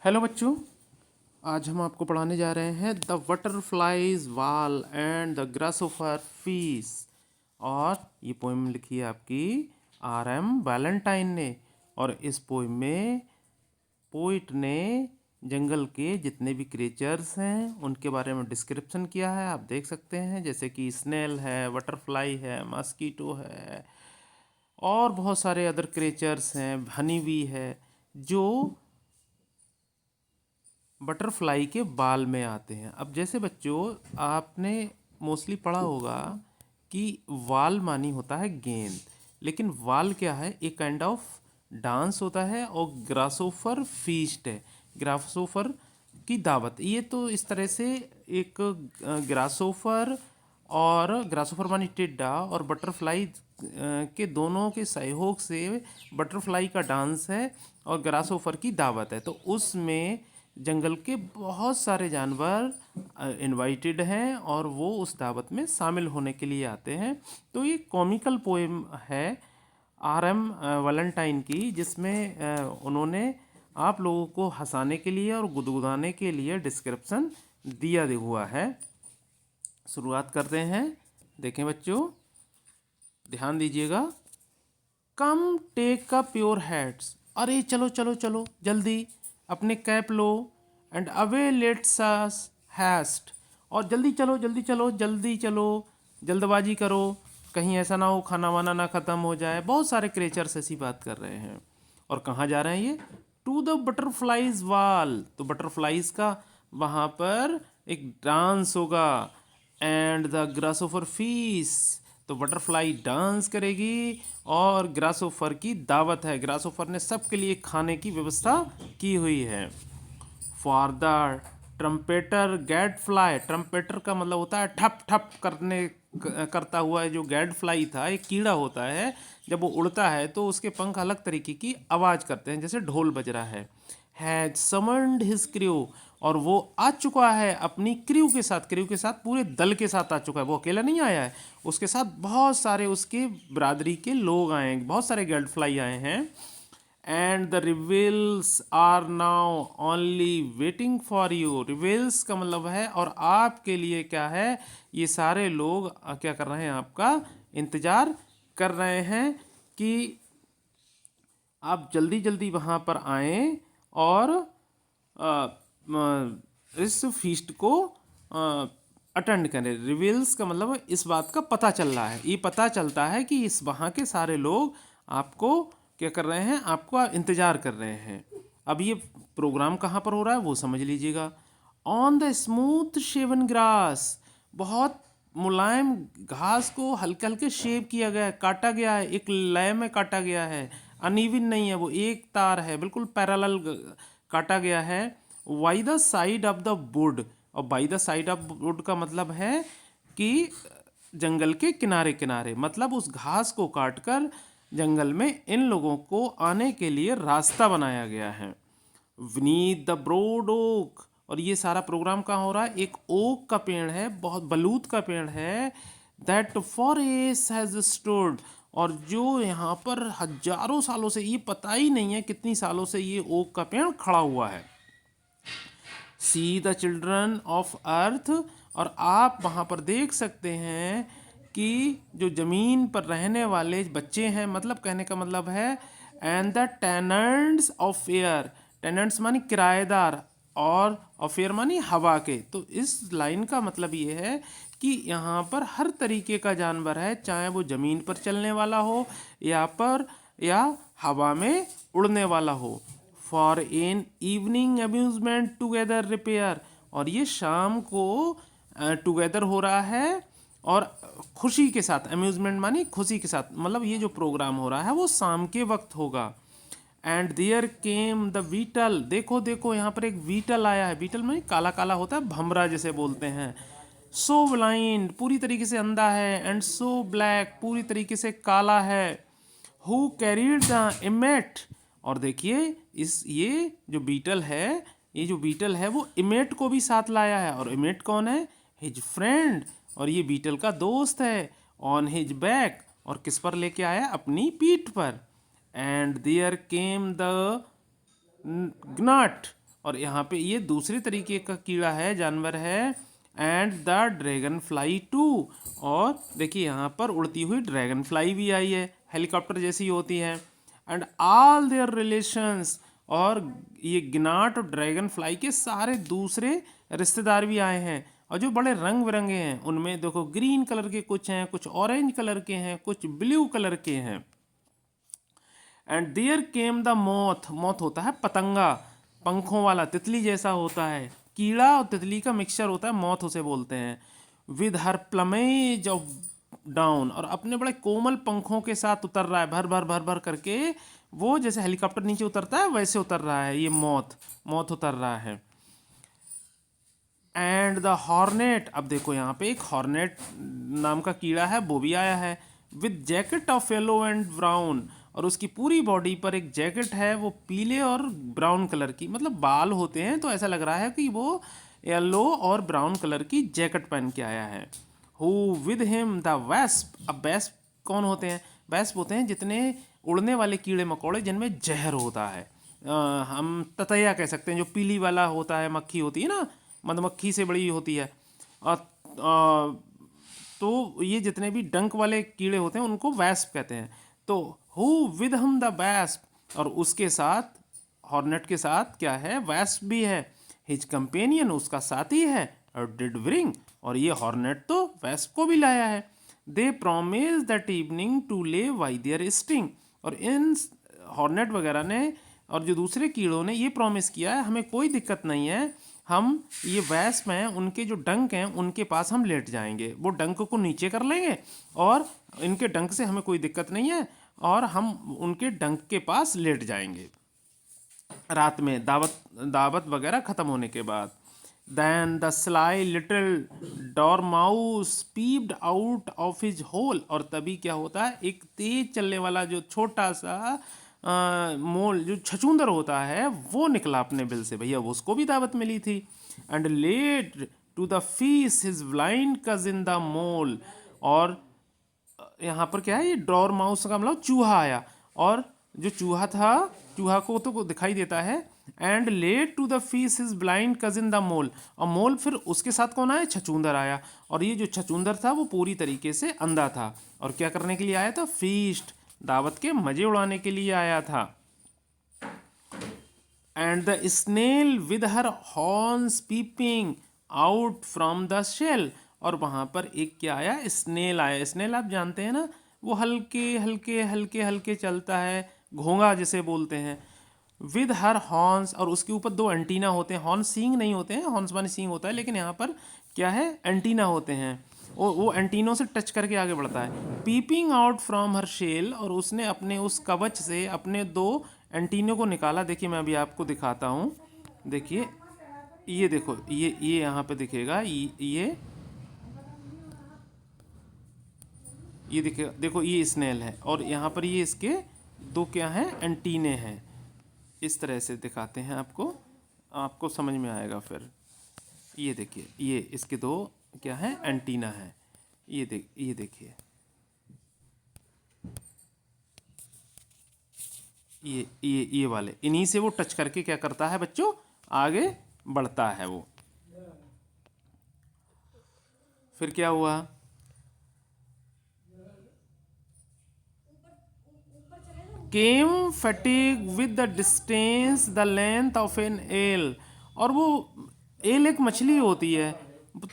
Hello बच्चों, आज हम आपको पढ़ाने जा रहे हैं द बटरफ्लाइज वाल एंड द ग्रासोफर फीस। और ये पोइम लिखी है आपकी R.M. वैलेंटाइन ने। और इस पोइम में पोइट ने जंगल के जितने भी क्रिएचर्स हैं उनके बारे में डिस्क्रिप्शन किया है। आप देख सकते हैं जैसे कि स्नेल है, बटरफ्लाई है, मस्कीटो है और बहुत सारे अदर क्रिएचर्स हैं, हनी बी है, जो बटरफ्लाई के बाल में आते हैं। अब जैसे बच्चों आपने मोस्टली पढ़ा होगा कि वाल मानी होता है गेंद, लेकिन वाल क्या है? एक काइंड ऑफ डांस होता है। और ग्रासोफर फीस्ट है, ग्रासोफर की दावत। ये तो इस तरह से एक ग्रासोफर और ग्रासोफर मानी टिड्डा और बटरफ्लाई के दोनों के सहयोग से बटरफ्लाई का डांस है और ग्रासोफर की दावत है। तो उसमें जंगल के बहुत सारे जानवर इनवाइटेड हैं और वो उस दावत में शामिल होने के लिए आते हैं। तो ये कॉमिकल पोएम है R.M. वैलेंटाइन की, जिसमें उन्होंने आप लोगों को हंसाने के लिए और गुदगुदाने के लिए डिस्क्रिप्शन दिया हुआ है। शुरुआत करते हैं। देखें बच्चों, ध्यान दीजिएगा। Come take up your hats, अरे चलो चलो चलो जल्दी अपने cap low. And away let's us heist, और जल्दी चलो जल्दी चलो जल्दी चलो, जल्दबाजी करो, कहीं ऐसा ना हो खाना वाना ना ख़त्म हो जाए। बहुत सारे क्रिएचर्स ऐसी बात कर रहे हैं। और कहाँ जा रहे हैं ये? टू द बटरफ्लाइज वाल। तो बटरफ्लाइज का वहाँ पर एक डांस होगा। एंड द ग्रासोफर फीस, तो बटरफ्लाई डांस करेगी और ग्रासोफर की दावत है। ग्रासोफर ने सबके लिए खाने की व्यवस्था की हुई है। For the trumpeter guide fly, trumpeter का मतलब होता है ठप ठप करता हुआ। जो गैड फ्लाई था, एक कीड़ा होता है, जब वो उड़ता है तो उसके पंख अलग तरीके की आवाज़ करते हैं, जैसे ढोल बज रहा है। हैज समन्ड हिज क्रू, और वो आ चुका है अपनी क्रू के साथ। क्रू के साथ पूरे दल के साथ आ चुका है, वो अकेला नहीं आया है, उसके साथ बहुत सारे उसके बरादरी के लोग आए हैं, बहुत सारे गैड फ्लाई आए हैं। And the revels are now only waiting for you. Revels का मतलब है और आपके लिए क्या है, ये सारे लोग क्या कर रहे हैं? आपका इंतज़ार कर रहे हैं कि आप जल्दी जल्दी वहाँ पर आएँ और इस फीस्ट को अटेंड करें। रिवील्स का मतलब इस बात का पता चल रहा है, ये पता चलता है कि इस वहाँ के सारे लोग आपको क्या कर रहे हैं? आपका इंतज़ार कर रहे हैं। अब ये प्रोग्राम कहाँ पर हो रहा है वो समझ लीजिएगा। On the smooth shaven grass, बहुत मुलायम घास को हल्के हल्के शेव किया गया है, काटा गया है, एक लय में काटा गया है। अनइवन नहीं है, वो एक तार है, बिल्कुल पैरेलल काटा गया है। By the side of the wood, और by the side of wood का मतलब है कि जंगल के किनारे किनारे, मतलब उस घास को काटकर जंगल में इन लोगों को आने के लिए रास्ता बनाया गया है। विनीत द ब्रोड ओक, और ये सारा प्रोग्राम कहाँ हो रहा है? एक ओक का पेड़ है, बहुत बलूत का पेड़ है। That for S has stood, और जो यहाँ पर हजारों सालों से, ये पता ही नहीं है कितनी सालों से ये ओक का पेड़ खड़ा हुआ है। See the children of earth, और आप वहाँ पर देख सकते हैं कि जो ज़मीन पर रहने वाले बच्चे हैं, मतलब कहने का मतलब है। And the tenants of air, tenants मानी किराएदार और एयर मानी हवा के। तो इस लाइन का मतलब ये है कि यहाँ पर हर तरीके का जानवर है, चाहे वो ज़मीन पर चलने वाला हो या हवा में उड़ने वाला हो। For in evening amusement together repair, और ये शाम को टुगेदर हो रहा है और खुशी के साथ। अम्यूजमेंट मानी खुशी के साथ, मतलब ये जो प्रोग्राम हो रहा है वो शाम के वक्त होगा। And there came the beetle, देखो देखो यहाँ पर एक बीटल आया है। बीटल मानी काला काला होता है, भमरा जिसे बोलते हैं। सो ब्लाइंड, पूरी तरीके से अंधा है। एंड सो ब्लैक, पूरी तरीके से काला है। हु कैरीड द इमेट, और देखिए ये जो बीटल है वो इमेट को भी साथ लाया है। और इमेट कौन है? हिज फ्रेंड, और ये बीटल का दोस्त है। ऑन हिज बैक, और किस पर लेके आया? अपनी पीठ पर। एंड देयर केम द ग्नट, और यहाँ पे ये दूसरे तरीके का कीड़ा है, जानवर है, and the dragonfly too. और देखिए यहाँ पर उड़ती हुई ड्रैगन फ्लाई भी आई है, हेलीकॉप्टर जैसी होती है। एंड ऑल देयर रिलेशंस, और ये गिनाट और ड्रैगन फ्लाई के सारे दूसरे रिश्तेदार भी आए हैं, और जो बड़े रंग बिरंगे हैं, उनमें देखो ग्रीन कलर के कुछ हैं, कुछ ऑरेंज कलर के हैं, कुछ ब्लू कलर के हैं। And there came the moth, moth होता है पतंगा, पंखों वाला, तितली जैसा होता है, कीड़ा और तितली का मिक्सचर होता है, मोथ उसे बोलते हैं। With her plumage of down, और अपने बड़े कोमल पंखों के साथ उतर रहा है, भर भर भर भर करके, वो जैसे हेलीकॉप्टर नीचे उतरता है वैसे उतर रहा है, ये मोथ, मोथ उतर रहा है। एंड द हॉर्नेट, अब देखो यहाँ पे एक हॉर्नेट नाम का कीड़ा है, वो भी आया है, with jacket of yellow and brown, और उसकी पूरी बॉडी पर एक जैकेट है, वो पीले और ब्राउन कलर की, मतलब बाल होते हैं तो ऐसा लग रहा है कि वो येलो और ब्राउन कलर की जैकेट पहन के आया है। Who with him the wasp, अब वेस्प कौन होते हैं? वेस्प होते हैं जितने उड़ने वाले कीड़े मकोड़े जिनमें जहर होता है। हम ततैया कह सकते हैं, जो पीली वाला होता है, मक्खी होती है ना, मधुमक्खी से बड़ी होती है। तो ये जितने भी डंक वाले कीड़े होते हैं उनको वैस्प कहते हैं। तो हु विद हम द वैस्प, और उसके साथ, हॉर्नेट के साथ क्या है? वैस्प भी है। हिज कंपेनियन, उसका साथी है, और डिड ब्रिंग, और ये हॉर्नेट तो वैस्प को भी लाया है। दे प्रोमिस दैट इवनिंग टू ले वाई देयर स्टिंग, और इन हॉर्नेट वगैरह ने और जो दूसरे कीड़ों ने ये प्रॉमिस किया है, हमें कोई दिक्कत नहीं है, हम ये वैस्प हैं, उनके जो डंक हैं उनके पास हम लेट जाएंगे, वो डंक को नीचे कर लेंगे, और इनके डंक से हमें कोई दिक्कत नहीं है, और हम उनके डंक के पास लेट जाएंगे रात में, दावत वगैरह ख़त्म होने के बाद। Then the sly little dormouse peeped out of his hole, और तभी क्या होता है, एक तेज चलने वाला जो छोटा सा मोल, जो छछूंदर होता है, वो निकला अपने बिल से, भैया उसको भी दावत मिली थी। And led to the feast his blind cousin the mole, और यहाँ पर क्या है, ये डॉर माउस का मतलब चूहा आया, और जो चूहा था, चूहा को दिखाई देता है। And led to the feast his blind cousin the mole, और मोल फिर उसके साथ कौन आया? छछूंदर आया, और ये जो छछूंदर था वो पूरी तरीके से अंधा था, और क्या करने के लिए आया था? फीस्ट, दावत के मजे उड़ाने के लिए आया था। And the snail with her horns peeping out from the shell, और वहाँ पर एक क्या आया? स्नेल आया। स्नेल आप जानते हैं ना, वो हल्के हल्के हल्के हल्के चलता है, घोंगा जिसे बोलते हैं। विद हर हॉर्न्स, और उसके ऊपर दो एंटीना होते हैं, हॉर्न सींग नहीं होते हैं, हॉर्न्स माने सींग होता है, लेकिन यहाँ पर क्या है? एंटीना होते हैं, वो एंटीनों से टच करके आगे बढ़ता है। Peeping out from her shell, और उसने अपने उस कवच से अपने दो एंटीनों को निकाला। देखिए मैं अभी आपको दिखाता हूँ, देखिए ये देखो, ये यहाँ पे दिखेगा, ये देखिए, देखो ये स्नेल है, और यहाँ पर ये इसके दो क्या हैं? एंटीने हैं। इस तरह से दिखाते हैं आपको, आपको समझ में आएगा फिर। ये देखिए, ये इसके दो क्या है? एंटीना है। ये देखिए, ये वाले, इन्हीं से वो टच करके क्या करता है बच्चों? आगे बढ़ता है वो। फिर क्या हुआ? Came fatigue with the distance the length of an L, और वो एल एक मछली होती है,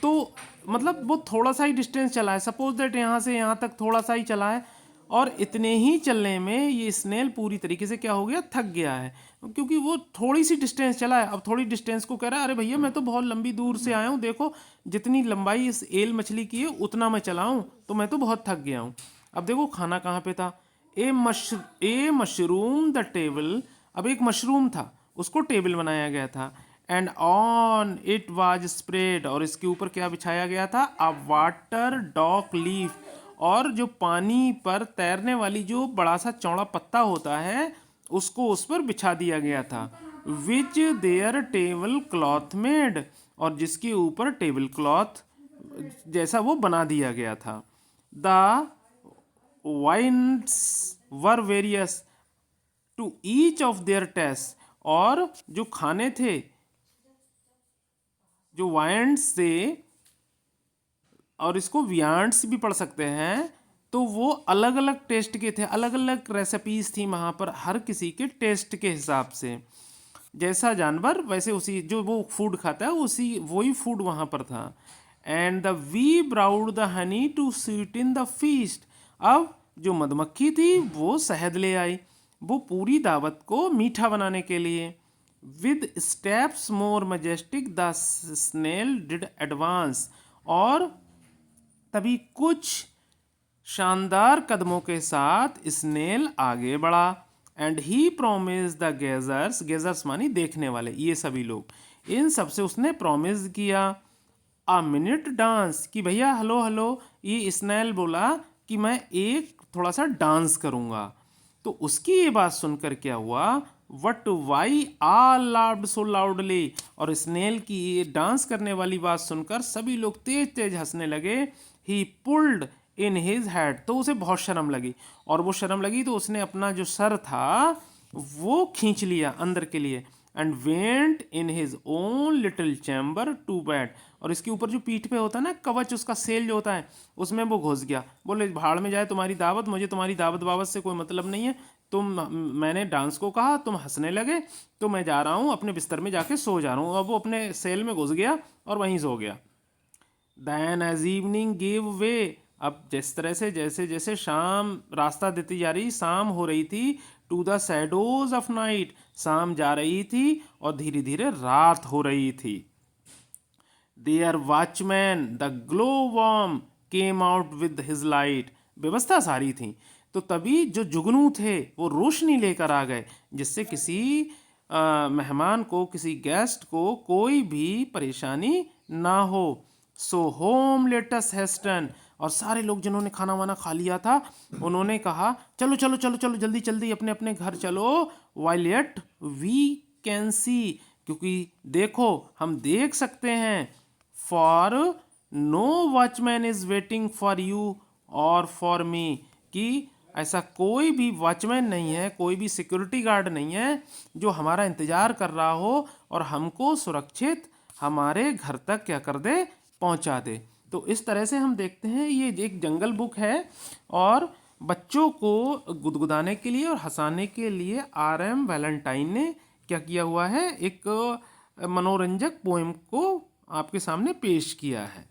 तो मतलब वो थोड़ा सा ही डिस्टेंस चला है, सपोज दैट यहाँ से यहाँ तक थोड़ा सा ही चला है, और इतने ही चलने में ये स्नेल पूरी तरीके से क्या हो गया? थक गया है, क्योंकि वो थोड़ी सी डिस्टेंस चला है। अब थोड़ी डिस्टेंस को कह रहा है, अरे भैया मैं तो बहुत लंबी दूर से आया हूँ, देखो जितनी लंबाई इस एल मछली की है उतना मैं चलाऊँ, तो मैं तो बहुत थक गया हूँ। अब देखो खाना कहाँ पे था? ए मशरूम द टेबल, अब एक मशरूम था, उसको टेबल बनाया गया था। And on it was spread, और इसके ऊपर क्या बिछाया गया था? अ वाटर डॉक लीफ, और जो पानी पर तैरने वाली जो बड़ा सा चौड़ा पत्ता होता है, उसको उस पर बिछा दिया गया था। Which their tablecloth made, और जिसके ऊपर टेबल क्लॉथ जैसा वो बना दिया गया था। The viands were various to each of their taste, और जो खाने थे जो वायंट्स से, और इसको वियांट्स भी पढ़ सकते हैं, तो वो अलग अलग टेस्ट के थे, अलग अलग रेसिपीज थी वहाँ पर, हर किसी के टेस्ट के हिसाब से। जैसा जानवर वैसे उसी, जो वो फूड खाता है उसी वही फूड वहाँ पर था। And the bee brought the honey to sweeten the feast. अब जो मधुमक्खी थी वो शहद ले आई, वो पूरी दावत को मीठा बनाने के लिए। With steps more majestic the snail did advance. और तभी कुछ शानदार कदमों के साथ स्नेल आगे बढ़ा। And he promise the gazers, gazers मानी देखने वाले, ये सभी लोग, इन सबसे उसने प्रॉमिस किया अ मिनट डांस, कि भैया हेलो हेलो, ये स्नेल बोला कि मैं एक थोड़ा सा डांस करूंगा। तो उसकी ये बात सुनकर क्या हुआ, what why all loud so loudly, और स्नेल की ये डांस करने वाली बात सुनकर सभी लोग तेज तेज हंसने लगे। ही पुल्ड इन हिज हेड, तो उसे बहुत शर्म लगी, और वो शर्म लगी तो उसने अपना जो सर था वो खींच लिया अंदर के लिए। And went in his own little chamber to bed, और इसके ऊपर जो पीठ पे होता है ना कवच, उसका सेल जो होता है, उसमें वो घुस गया। बोले भाड़ में जाए तुम्हारी दावत, मुझे तुम्हारी दावत बावत से कोई मतलब नहीं है। मैंने डांस को कहा, तुम हंसने लगे, तो मैं जा रहा हूँ अपने बिस्तर में जाके सो जा रहा हूँ। अब वो अपने सेल में घुस गया और वहीं सो गया। Then as evening give way, अब जिस तरह से जैसे जैसे शाम रास्ता देती जा रही, शाम हो रही थी, to the shadows of night, शाम जा रही थी और धीरे धीरे रात हो रही थी। There watchman the glow worm came out with his light, व्यवस्था सारी थी, तो तभी जो जुगनू थे वो रोशनी लेकर आ गए, जिससे किसी मेहमान को, किसी गेस्ट को कोई भी परेशानी ना हो। सो होम लेटस हेस्टन, और सारे लोग जिन्होंने खाना वाना खा लिया था उन्होंने कहा चलो चलो चलो चलो जल्दी जल्दी अपने अपने घर चलो, while yet we can see, क्योंकि देखो हम देख सकते हैं, for no watchman is waiting for you और फॉर मी, कि ऐसा कोई भी वॉचमैन नहीं है, कोई भी सिक्योरिटी गार्ड नहीं है जो हमारा इंतज़ार कर रहा हो और हमको सुरक्षित हमारे घर तक क्या कर दे, पहुंचा दे। तो इस तरह से हम देखते हैं ये एक जंगल बुक है, और बच्चों को गुदगुदाने के लिए और हंसाने के लिए R.M. वैलेंटाइन ने क्या किया हुआ है, एक मनोरंजक पोएम को आपके सामने पेश किया है।